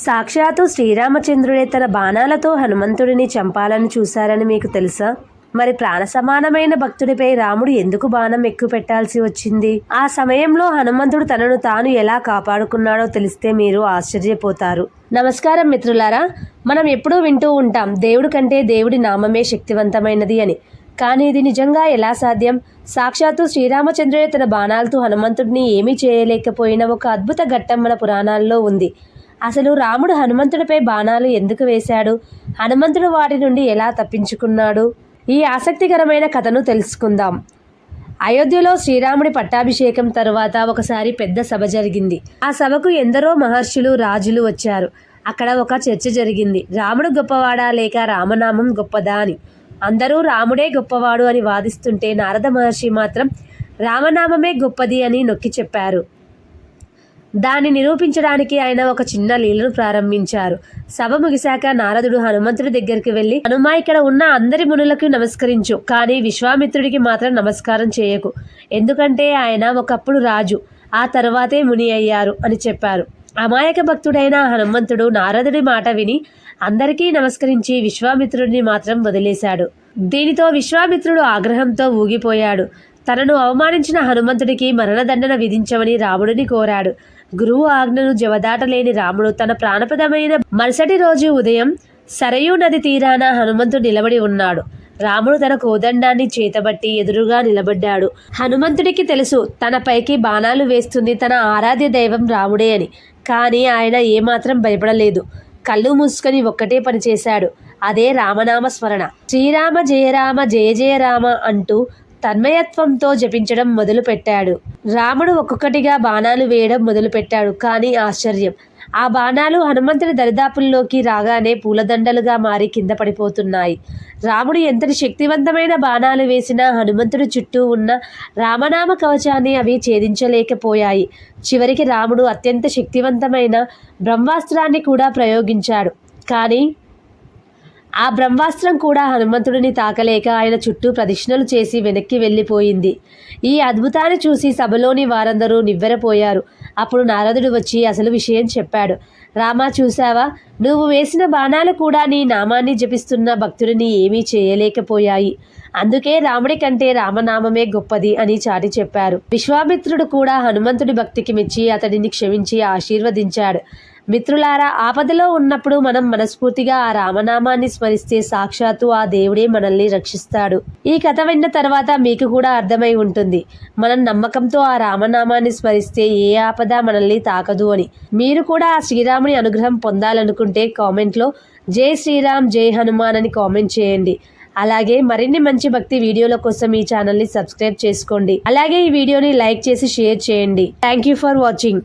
సాక్షాత్తు శ్రీరామచంద్రుడే తన బాణాలతో హనుమంతుడిని చంపాలని చూశారని మీకు తెలుసా? మరి ప్రాణ సమానమైన భక్తుడిపై రాముడు ఎందుకు బాణం ఎక్కుపెట్టాల్సి వచ్చింది? ఆ సమయంలో హనుమంతుడు తనను తాను ఎలా కాపాడుకున్నాడో తెలిస్తే మీరు ఆశ్చర్యపోతారు. నమస్కారం మిత్రులారా, మనం ఎప్పుడూ వింటూ ఉంటాం దేవుడి కంటే దేవుడి నామమే శక్తివంతమైనది అని. కానీ ఇది నిజంగా ఎలా సాధ్యం? సాక్షాత్తు శ్రీరామచంద్రుడే తన బాణాలతో హనుమంతుడిని ఏమీ చేయలేకపోయిన ఒక అద్భుత ఘట్టం మన పురాణాల్లో ఉంది. అసలు రాముడు హనుమంతుడిపై బాణాలు ఎందుకు వేశాడు? హనుమంతుడు వాటి నుండి ఎలా తప్పించుకున్నాడు? ఈ ఆసక్తికరమైన కథను తెలుసుకుందాం. అయోధ్యలో శ్రీరాముడి పట్టాభిషేకం తరువాత ఒకసారి పెద్ద సభ జరిగింది. ఆ సభకు ఎందరో మహర్షులు, రాజులు వచ్చారు. అక్కడ ఒక చర్చ జరిగింది. రాముడు గొప్పవాడా లేక రామనామం గొప్పదా అని. అందరూ రాముడే గొప్పవాడు అని వాదిస్తుంటే నారద మహర్షి మాత్రం రామనామమే గొప్పది అని నొక్కి చెప్పారు. దాన్ని నిరూపించడానికి ఆయన ఒక చిన్న లీలను ప్రారంభించారు. సభ ముగిశాక నారదుడు హనుమంతుడి దగ్గరికి వెళ్ళి, హనుమా, ఇక్కడ ఉన్న అందరి మునులకు నమస్కరించు, కానీ విశ్వామిత్రుడికి మాత్రం నమస్కారం చేయకు. ఎందుకంటే ఆయన ఒకప్పుడు రాజు, ఆ తర్వాతే ముని అయ్యారు అని చెప్పారు. అమాయక భక్తుడైన హనుమంతుడు నారదుడి మాట విని అందరికీ నమస్కరించి విశ్వామిత్రుడిని మాత్రం వదిలేశాడు. దీనితో విశ్వామిత్రుడు ఆగ్రహంతో ఊగిపోయాడు. తనను అవమానించిన హనుమంతుడికి మరణదండన విధించమని రాముడిని కోరాడు. గురువు ఆజ్ఞను జవదాటలేని రాముడు తన ప్రాణప్రదమైన మరుసటి రోజు ఉదయం సరయూ నది తీరాన హనుమంతుడు నిలబడి ఉన్నాడు. రాముడు తన కోదండాన్ని చేతబట్టి ఎదురుగా నిలబడ్డాడు. హనుమంతుడికి తెలుసు తన పైకి బాణాలు వేస్తుంది తన ఆరాధ్య దైవం రాముడే అని. కానీ ఆయన ఏమాత్రం భయపడలేదు. కళ్ళు మూసుకొని ఒక్కటే పని చేశాడు, అదే రామనామ స్మరణ. శ్రీరామ జయ రామ జయ జయ రామ అంటూ తన్మయత్వంతో జపించడం మొదలుపెట్టాడు. రాముడు ఒక్కొక్కటిగా బాణాలు వేయడం మొదలుపెట్టాడు. కానీ ఆశ్చర్యం, ఆ బాణాలు హనుమంతుడి దరిదాపుల్లోకి రాగానే పూలదండలుగా మారి కింద పడిపోతున్నాయి. రాముడు ఎంతటి శక్తివంతమైన బాణాలు వేసినా హనుమంతుడి చుట్టూ ఉన్న రామనామ కవచాన్ని అవి ఛేదించలేకపోయాయి. చివరికి రాముడు అత్యంత శక్తివంతమైన బ్రహ్మాస్త్రాన్ని కూడా ప్రయోగించాడు. కానీ ఆ బ్రహ్మాస్త్రం కూడా హనుమంతుడిని తాకలేక ఆయన చుట్టూ ప్రదక్షిణలు చేసి వెనక్కి వెళ్ళిపోయింది. ఈ అద్భుతాన్ని చూసి సభలోని వారందరూ నివ్వెరపోయారు. అప్పుడు నారదుడు వచ్చి అసలు విషయం చెప్పాడు. రామా, చూసావా, నువ్వు వేసిన బాణాలు కూడా నీ నామాన్ని జపిస్తున్న భక్తుడిని ఏమీ చేయలేకపోయాయి. అందుకే రాముడి కంటే రామనామమే గొప్పది అని చాటి చెప్పారు. విశ్వామిత్రుడు కూడా హనుమంతుడి భక్తికి మెచ్చి అతడిని క్షమించి ఆశీర్వదించాడు. మిత్రులారా, ఆపదలో ఉన్నప్పుడు మనం మనస్ఫూర్తిగా ఆ రామనామాన్ని స్మరిస్తే సాక్షాత్తు ఆ దేవుడే మనల్ని రక్షిస్తాడు. ఈ కథ విన్న తర్వాత మీకు కూడా అర్థమై ఉంటుంది, మనం నమ్మకంతో ఆ రామనామాన్ని స్మరిస్తే ఏ ఆపద మనల్ని తాకదు అని. మీరు కూడా ఆ శ్రీరాముని అనుగ్రహం పొందాలనుకుంటే కామెంట్లో జై శ్రీరామ్ జై హనుమాన్ అని కామెంట్ చేయండి. అలాగే మరిన్ని మంచి భక్తి వీడియోల కోసం ఈ ఛానల్ని సబ్స్క్రైబ్ చేసుకోండి. అలాగే ఈ వీడియోని లైక్ చేసి షేర్ చేయండి. Thank you for watching.